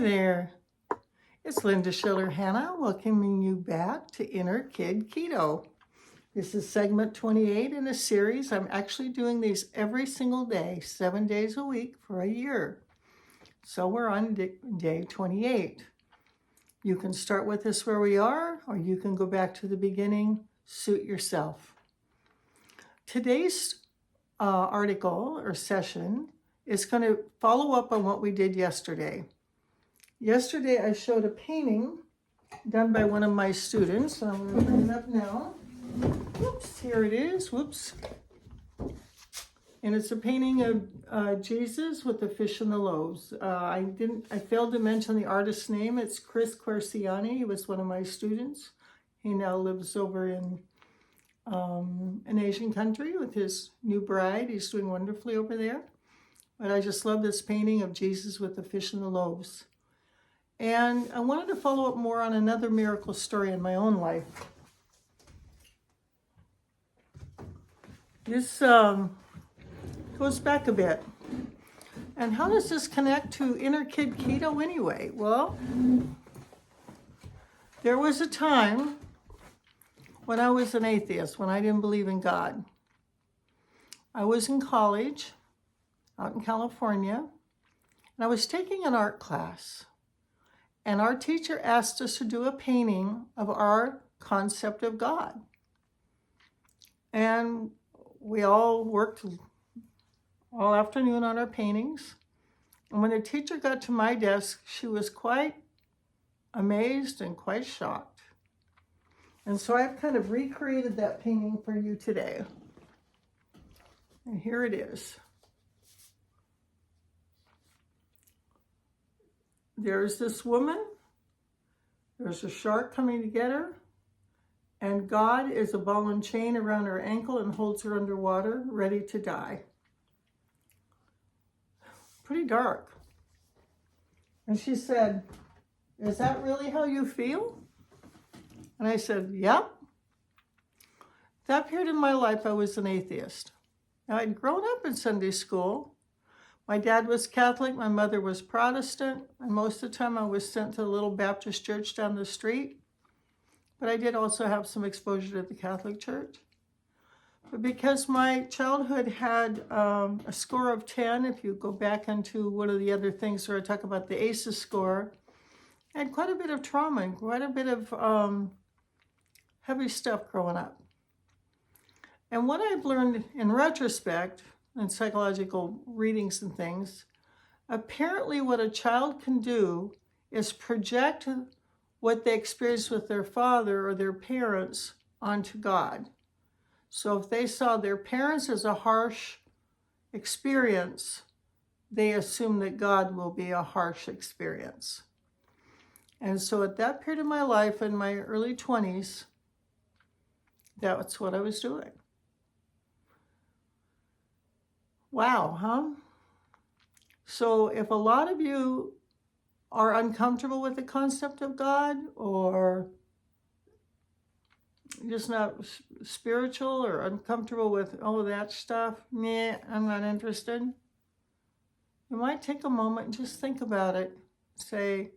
there, it's Linda Schiller Hanna welcoming you back to Inner Kid Keto. This is segment 28 in a series. I'm actually doing these every single day, 7 days a week for a year. So we're on day 28. You can start with us where we are, or you can go back to the beginning, suit yourself. Today's article or session is going to follow up on what we did yesterday. Yesterday I showed a painting done by one of my students, and I'm going to bring it up now. Whoops, here it is. Whoops. And it's a painting of Jesus with the fish and the loaves. I failed to mention the artist's name. It's Kwarciany. He was one of my students. He now lives over in an Asian country with his new bride. He's doing wonderfully over there. But I just love this painting of Jesus with the fish and the loaves. And I wanted to follow up more on another miracle story in my own life. This goes back a bit. And how does this connect to Inner Kid Keto anyway? Well, there was a time when I was an atheist, when I didn't believe in God. I was in college out in California, and I was taking an art class. And our teacher asked us to do a painting of our concept of God. And we all worked all afternoon on our paintings. And when the teacher got to my desk, she was quite amazed and quite shocked. And so I've kind of recreated that painting for you today. And here it is. There's this woman, there's a shark coming to get her, and God is a ball and chain around her ankle and holds her underwater, ready to die. Pretty dark. And she said, "Is that really how you feel?" And I said, "Yep." That period in my life, I was an atheist. Now, I'd grown up in Sunday school. My dad was Catholic, my mother was Protestant, and most of the time I was sent to the little Baptist church down the street. But I did also have some exposure to the Catholic Church. But because my childhood had a score of 10, if you go back into one of the other things where I talk about the ACEs score, I had quite a bit of trauma and quite a bit of heavy stuff growing up. And what I've learned in retrospect, and psychological readings and things, apparently what a child can do is project what they experience with their father or their parents onto God. So if they saw their parents as a harsh experience, they assume that God will be a harsh experience. And so at that period of my life, in my early 20s, that's what I was doing. Wow, huh? So if a lot of you are uncomfortable with the concept of God, or just not spiritual, or uncomfortable with all of that stuff, meh, I'm not interested, you might take a moment and just think about it. Say,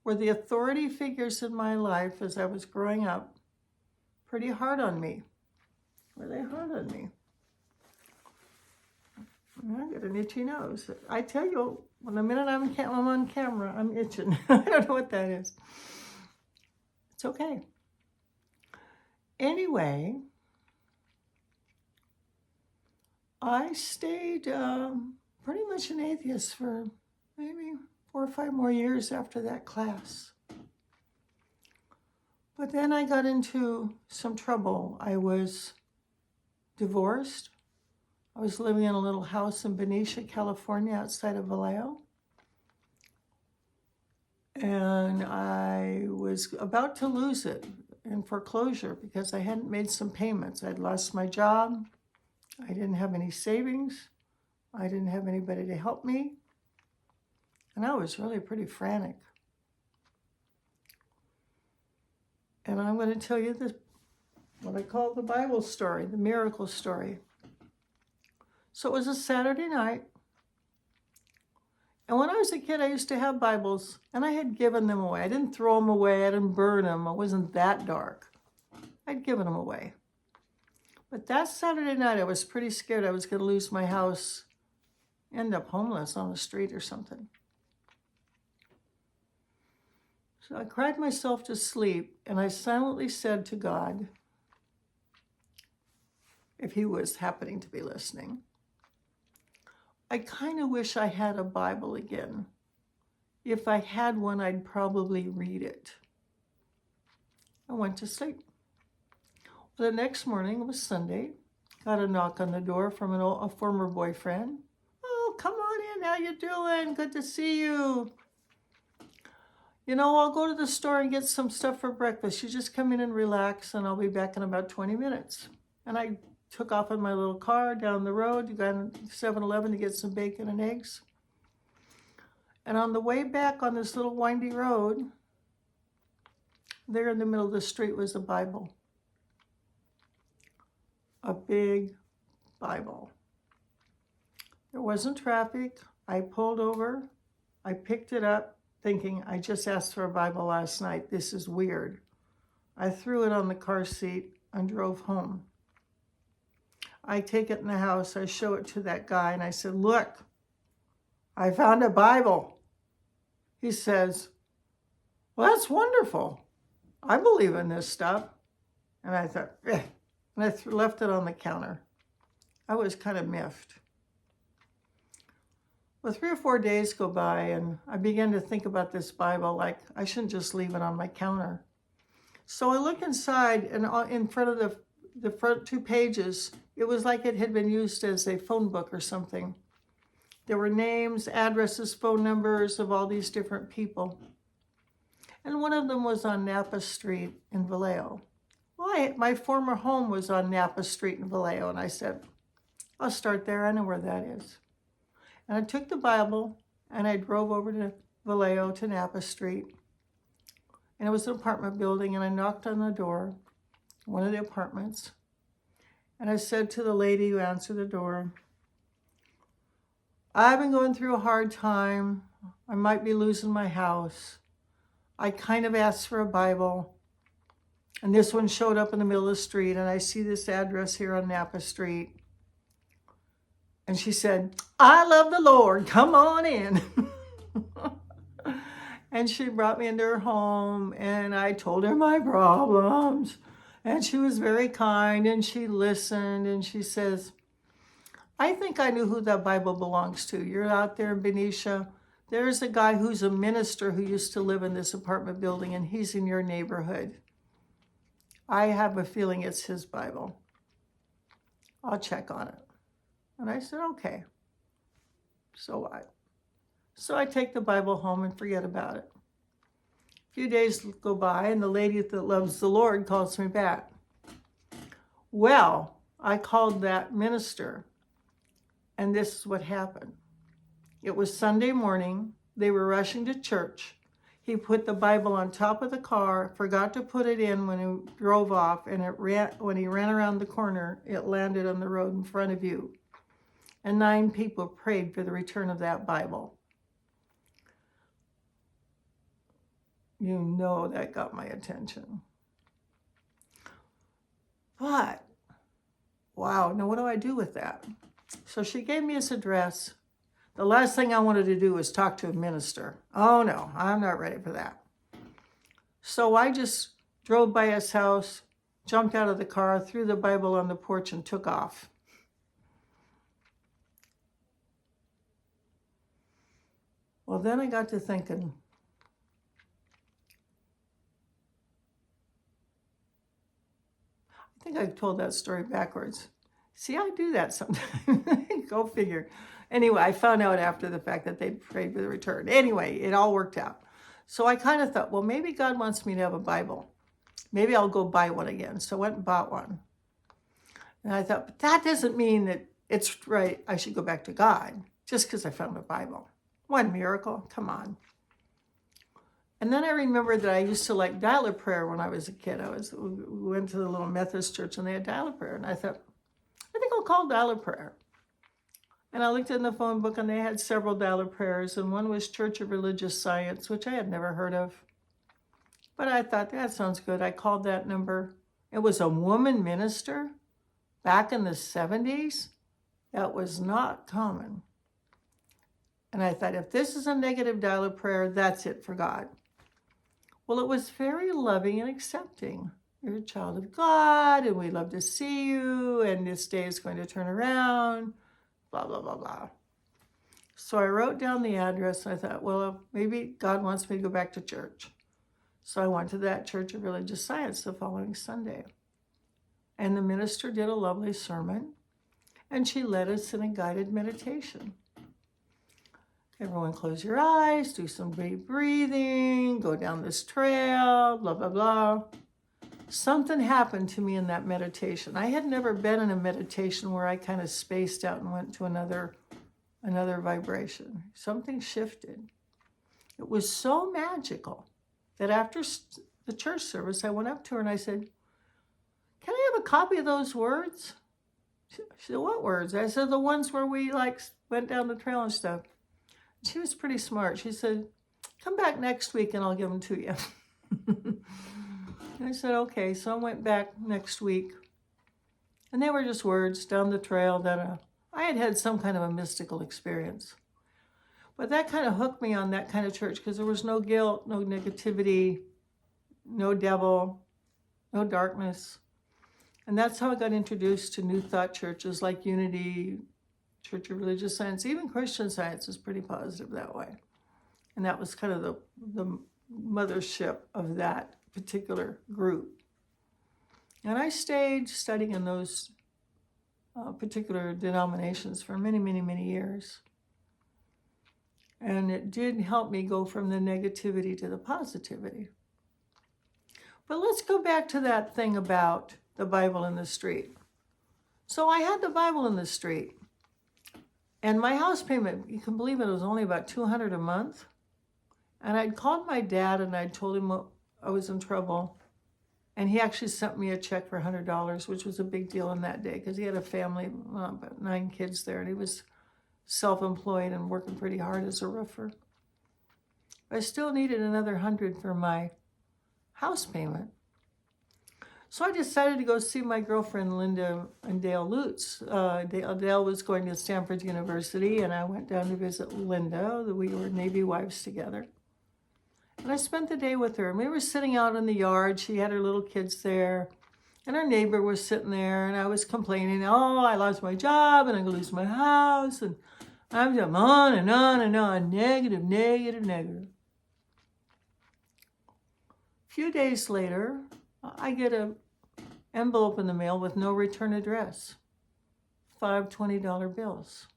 were the authority figures in my life as I was growing up pretty hard on me? Were they hard on me? I got an itchy nose. I tell you, the minute I'm on camera, I'm itching. I don't know what that is. It's okay. Anyway, I stayed pretty much an atheist for maybe 4 or 5 more years after that class. But then I got into some trouble. I was divorced. I was living in a little house in Benicia, California, outside of Vallejo. And I was about to lose it in foreclosure because I hadn't made some payments. I'd lost my job. I didn't have any savings. I didn't have anybody to help me. And I was really pretty frantic. And I'm going to tell you what I call the Bible story, the miracle story. So it was a Saturday night, And when I was a kid, I used to have Bibles, and I had given them away. I didn't throw them away. I didn't burn them. I wasn't that dark. I'd given them away. But that Saturday night, I was pretty scared I was going to lose my house, end up homeless on the street or something. So I cried myself to sleep, and I silently said to God, if he was happening to be listening, I kind of wish I had a Bible again. If I had one, I'd probably read it. I went to sleep. The next morning, it was Sunday, got a knock on the door from a former boyfriend. Oh, come on in, how you doing? Good to see you. You know, I'll go to the store and get some stuff for breakfast. You just come in and relax, and I'll be back in about 20 minutes. And I took off in my little car down the road. You got to 7-Eleven to get some bacon and eggs. And on the way back on this little windy road, there in the middle of the street was a Bible. A big Bible. There wasn't traffic. I pulled over. I picked it up thinking, I just asked for a Bible last night. This is weird. I threw it on the car seat and drove home. I take it in the house. I show it to that guy and I said, look, I found a Bible. He says, well, that's wonderful. I believe in this stuff. And I thought, eh. And I left it on the counter. I was kind of miffed. Well, 3 or 4 days go by, and I began to think about this Bible like I shouldn't just leave it on my counter. So I look inside, and in front of the front 2 pages, it was like it had been used as a phone book or something. There were names, addresses, phone numbers of all these different people. And one of them was on Napa Street in Vallejo. Well, my former home was on Napa Street in Vallejo, and I said, I'll start there. I know where that is. And I took the Bible, and I drove over to Vallejo to Napa Street. And it was an apartment building, and I knocked on the door, one of the apartments. And I said to the lady who answered the door, I've been going through a hard time. I might be losing my house. I kind of asked for a Bible. And this one showed up in the middle of the street, and I see this address here on Napa Street. And she said, I love the Lord, come on in. And she brought me into her home, and I told her my problems. And she was very kind, and she listened, and she says, I think I knew who that Bible belongs to. You're out there in Benicia. There's a guy who's a minister who used to live in this apartment building, and he's in your neighborhood. I have a feeling it's his Bible. I'll check on it. And I said, okay. So what? So I take the Bible home and forget about it. A few days go by, and the lady that loves the Lord calls me back. Well, I called that minister, and this is what happened. It was Sunday morning. They were rushing to church. He put the Bible on top of the car, forgot to put it in when he drove off, and when he ran around the corner, it landed on the road in front of you. And 9 people prayed for the return of that Bible. You know that got my attention. But, wow, now what do I do with that? So she gave me his address. The last thing I wanted to do was talk to a minister. Oh no, I'm not ready for that. So I just drove by his house, jumped out of the car, threw the Bible on the porch, and took off. Well, then I got to thinking, I think I told that story backwards. See, I do that sometimes. Go figure. Anyway, I found out after the fact that they prayed for the return. Anyway, it all worked out. So I kind of thought, well, maybe God wants me to have a Bible. Maybe I'll go buy one again. So I went and bought one. And I thought, but that doesn't mean that it's right. I should go back to God just because I found a Bible. One miracle. Come on. And then I remembered that I used to like dial-up prayer when I was a kid. We went to the little Methodist church and they had dial-up prayer. And I thought, I think I'll call dial-up prayer. And I looked in the phone book and they had several dial-up prayers, and one was Church of Religious Science, which I had never heard of. But I thought, that sounds good. I called that number. It was a woman minister back in the 70s. That was not common. And I thought, if this is a negative dial-up prayer, that's it for God. Well, it was very loving and accepting. You're a child of God, and we love to see you, and this day is going to turn around, blah, blah, blah, blah. So I wrote down the address, and I thought, well, maybe God wants me to go back to church. So I went to that Church of Religious Science the following Sunday. And the minister did a lovely sermon, and she led us in a guided meditation. Everyone close your eyes, do some deep breathing, go down this trail, blah, blah, blah. Something happened to me in that meditation. I had never been in a meditation where I kind of spaced out and went to another vibration. Something shifted. It was so magical that after the church service, I went up to her and I said, can I have a copy of those words? She said, what words? I said, the ones where we went down the trail and stuff. She was pretty smart. She said, come back next week and I'll give them to you. And I said, okay. So I went back next week. And they were just words down the trail that I had some kind of a mystical experience. But that kind of hooked me on that kind of church because there was no guilt, no negativity, no devil, no darkness. And that's how I got introduced to New Thought churches like Unity, Church of Religious Science. Even Christian Science is pretty positive that way. And that was kind of the mothership of that particular group. And I stayed studying in those particular denominations for many, many, many years. And it did help me go from the negativity to the positivity. But let's go back to that thing about the Bible in the street. So I had the Bible in the street. And my house payment, you can believe it, was only about $200 a month. And I'd called my dad and I'd told him I was in trouble. And he actually sent me a check for $100, which was a big deal in that day because he had a family, about 9 kids there, and he was self-employed and working pretty hard as a roofer. I still needed another $100 for my house payment. So I decided to go see my girlfriend Linda and Dale Lutz. Dale was going to Stanford University, and I went down to visit Linda. We were Navy wives together. And I spent the day with her. And we were sitting out in the yard. She had her little kids there. And our neighbor was sitting there, and I was complaining, oh, I lost my job, and I'm going to lose my house. And I'm just on and on and on, negative, negative, negative. A few days later, I get an envelope in the mail with no return address, 5 $20 bills.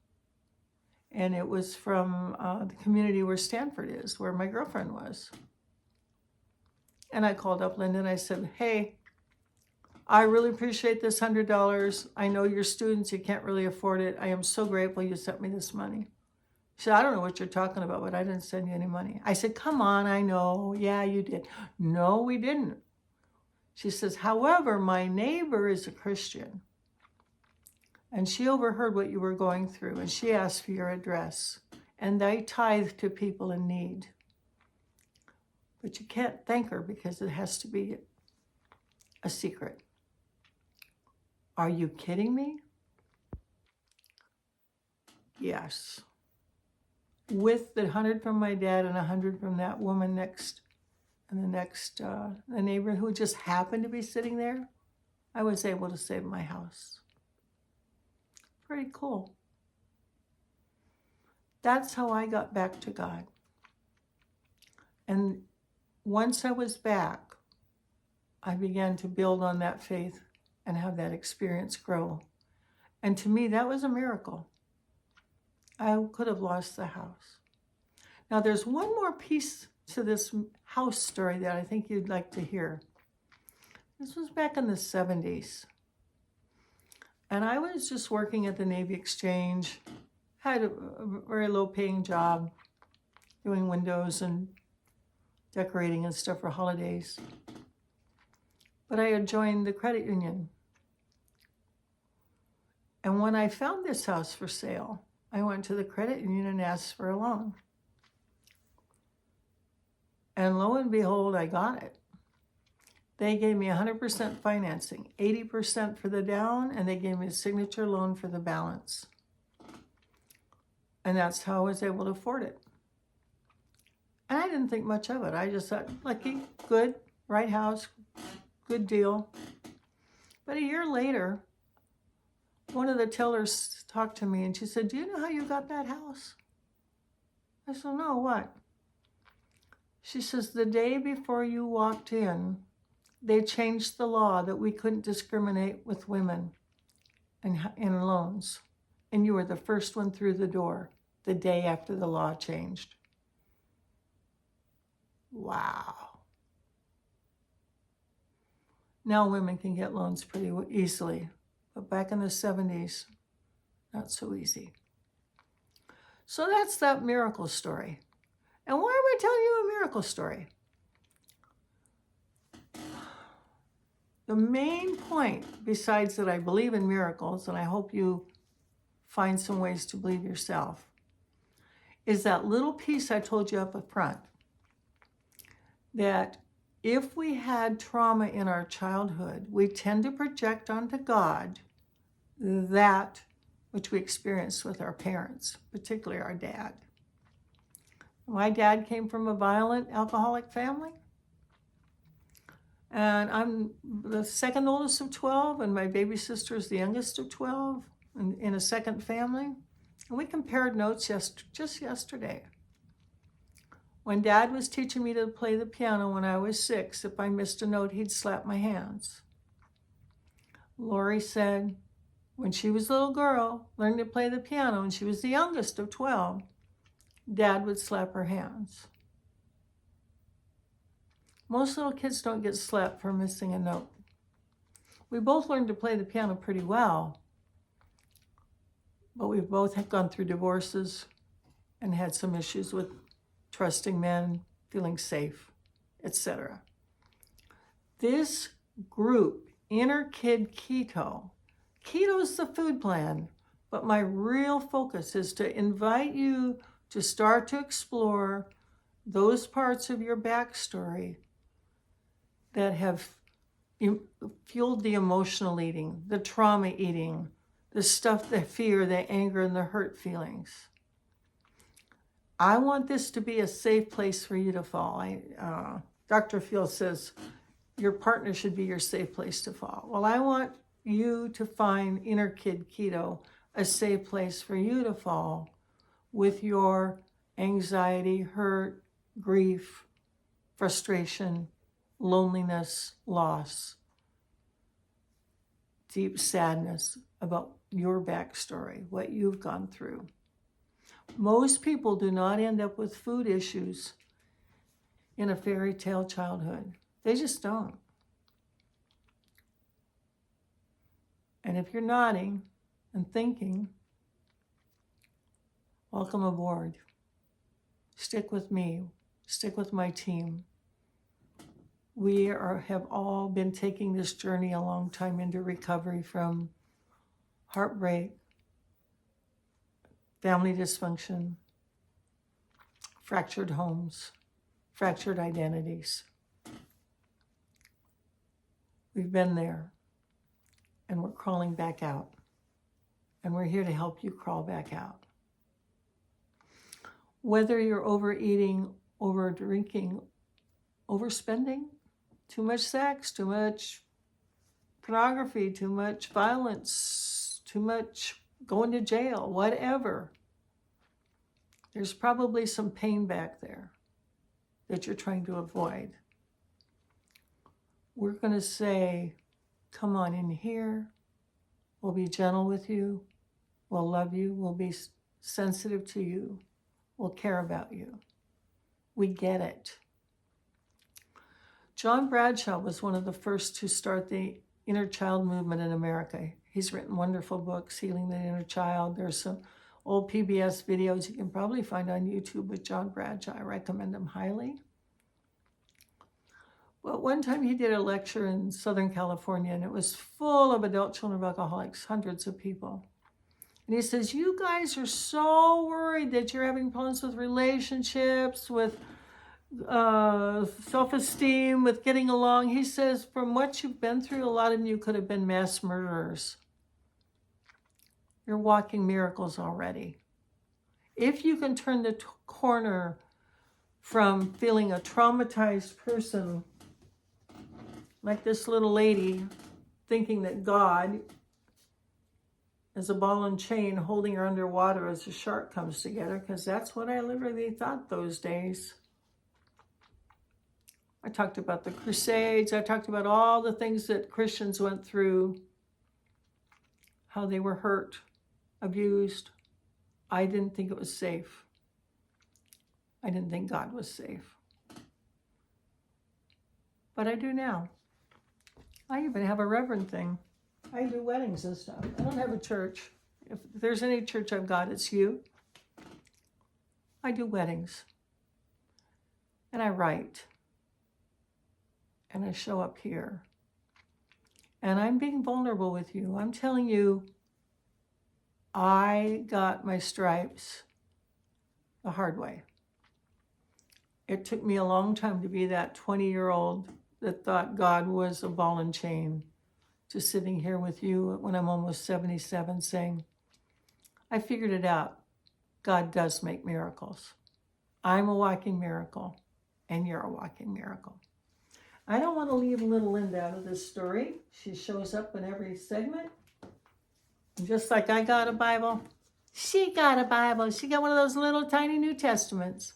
And it was from the community where Stanford is, where my girlfriend was. And I called up Linda and I said, hey, I really appreciate this $100. I know you're students, you can't really afford it. I am so grateful you sent me this money. She said, I don't know what you're talking about, but I didn't send you any money. I said, come on, I know. Yeah, you did. No, we didn't. She says, however, my neighbor is a Christian. And she overheard what you were going through, and she asked for your address. And they tithe to people in need. But you can't thank her because it has to be a secret. Are you kidding me? Yes. With the 100 from my dad and 100 from that woman next, and the neighbor who just happened to be sitting there, I was able to save my house. Pretty cool. That's how I got back to God. And once I was back, I began to build on that faith and have that experience grow. And to me, that was a miracle. I could have lost the house. Now, there's one more piece to this house story that I think you'd like to hear. This was back in the 70s. And I was just working at the Navy Exchange, had a very low-paying job, doing windows and decorating and stuff for holidays. But I had joined the credit union. And when I found this house for sale, I went to the credit union and asked for a loan. And lo and behold, I got it. They gave me 100% financing, 80% for the down, and they gave me a signature loan for the balance. And that's how I was able to afford it. And I didn't think much of it. I just thought, lucky, good, right house, good deal. But a year later, one of the tellers talked to me and she said, do you know how you got that house? I said, no, what? She says, the day before you walked in, they changed the law that we couldn't discriminate with women in loans. And you were the first one through the door the day after the law changed. Wow. Now women can get loans pretty easily, but back in the 70s, not so easy. So that's that miracle story. And why am I telling you a miracle story? The main point, besides that I believe in miracles, and I hope you find some ways to believe yourself, is that little piece I told you up front, that if we had trauma in our childhood, we tend to project onto God that which we experienced with our parents, particularly our dad. My dad came from a violent alcoholic family. And I'm the second oldest of 12, and my baby sister is the youngest of 12 in a second family. And we compared notes just yesterday. When Dad was teaching me to play the piano when I was 6, if I missed a note, he'd slap my hands. Lori said when she was a little girl, learning to play the piano, and she was the youngest of 12, Dad would slap her hands. Most little kids don't get slapped for missing a note. We both learned to play the piano pretty well, but we've both gone through divorces and had some issues with trusting men, feeling safe, etc. This group, Inner Kid Keto, keto's the food plan, but my real focus is to invite you to start to explore those parts of your backstory that have fueled the emotional eating, the trauma eating, the stuff, the fear, the anger, and the hurt feelings. I want this to be a safe place for you to fall. Dr. Field says your partner should be your safe place to fall. Well, I want you to find Inner Kid Keto a safe place for you to fall with your anxiety, hurt, grief, frustration, loneliness, loss, deep sadness about your backstory, what you've gone through. Most people do not end up with food issues in a fairy tale childhood. They just don't. And if you're nodding and thinking, welcome aboard. Stick with me. Stick with my team. We have all been taking this journey a long time into recovery from heartbreak, family dysfunction, fractured homes, fractured identities. We've been there, and we're crawling back out. And we're here to help you crawl back out. Whether you're overeating, over-drinking, overspending, too much sex, too much pornography, too much violence, too much going to jail, whatever. There's probably some pain back there that you're trying to avoid. We're going to say, come on in here. We'll be gentle with you. We'll love you. We'll be sensitive to you. We'll care about you. We get it. John Bradshaw was one of the first to start the inner child movement in America. He's written wonderful books, Healing the Inner Child. There's some old PBS videos you can probably find on YouTube with John Bradshaw. I recommend them highly. But one time he did a lecture in Southern California, and it was full of adult children of alcoholics, hundreds of people. And he says, you guys are so worried that you're having problems with relationships, with self-esteem, with getting along. He says, from what you've been through, a lot of you could have been mass murderers. You're walking miracles already. If you can turn the corner from feeling a traumatized person, like this little lady, thinking that God is a ball and chain holding her underwater as a shark comes together, because that's what I literally thought those days. I talked about the Crusades. I talked about all the things that Christians went through, how they were hurt, abused. I didn't think it was safe. I didn't think God was safe. But I do now. I even have a reverend thing. I do weddings and stuff. I don't have a church. If there's any church I've got, it's you. I do weddings. And I write. And I show up here. And I'm being vulnerable with you. I'm telling you, I got my stripes the hard way. It took me a long time to be that 20-year-old that thought God was a ball and chain, to sitting here with you when I'm almost 77 saying, I figured it out. God does make miracles. I'm a walking miracle, and you're a walking miracle. I don't want to leave little Linda out of this story. She shows up in every segment. Just like I got a Bible, she got a Bible. She got one of those little tiny New Testaments.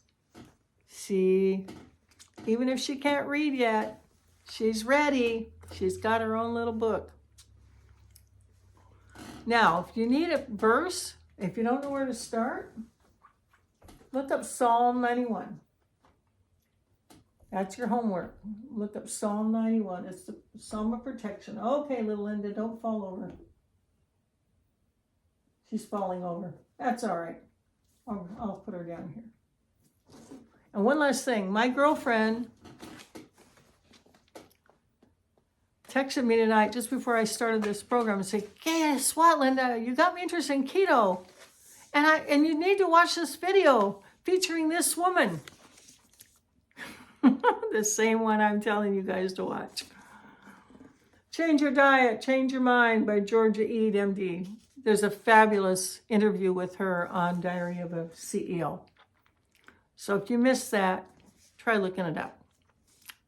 See, even if she can't read yet, she's ready. She's got her own little book. Now, if you need a verse, if you don't know where to start, look up Psalm 91. That's your homework. Look up Psalm 91. It's the Psalm of protection. Okay, little Linda, don't fall over. She's falling over. That's all right. I'll put her down here. And one last thing. My girlfriend texted me tonight just before I started this program and said, guess what, Linda? You got me interested in keto. And you need to watch this video featuring this woman. The same one I'm telling you guys to watch. Change Your Diet, Change Your Mind by Georgia Eid, MD. There's a fabulous interview with her on Diary of a CEO. So if you missed that, try looking it up.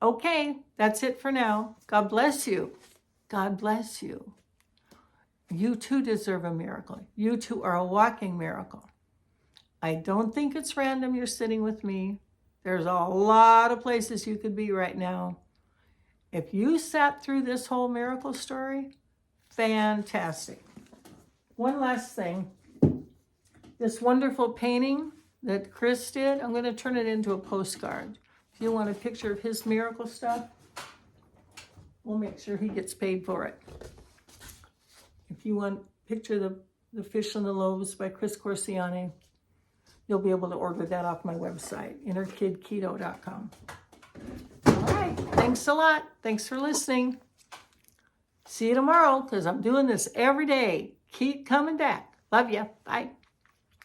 Okay, that's it for now. God bless you. God bless you. You too deserve a miracle. You too are a walking miracle. I don't think it's random you're sitting with me. There's a lot of places you could be right now. If you sat through this whole miracle story, fantastic. One last thing. This wonderful painting that Chris did, I'm going to turn it into a postcard. If you want a picture of his miracle stuff, we'll make sure he gets paid for it. If you want a picture of the Fish and Loaves by Chris Kwarciany, you'll be able to order that off my website, innerkidketo.com. All right, thanks a lot. Thanks for listening. See you tomorrow, because I'm doing this every day. Keep coming back. Love you. Bye.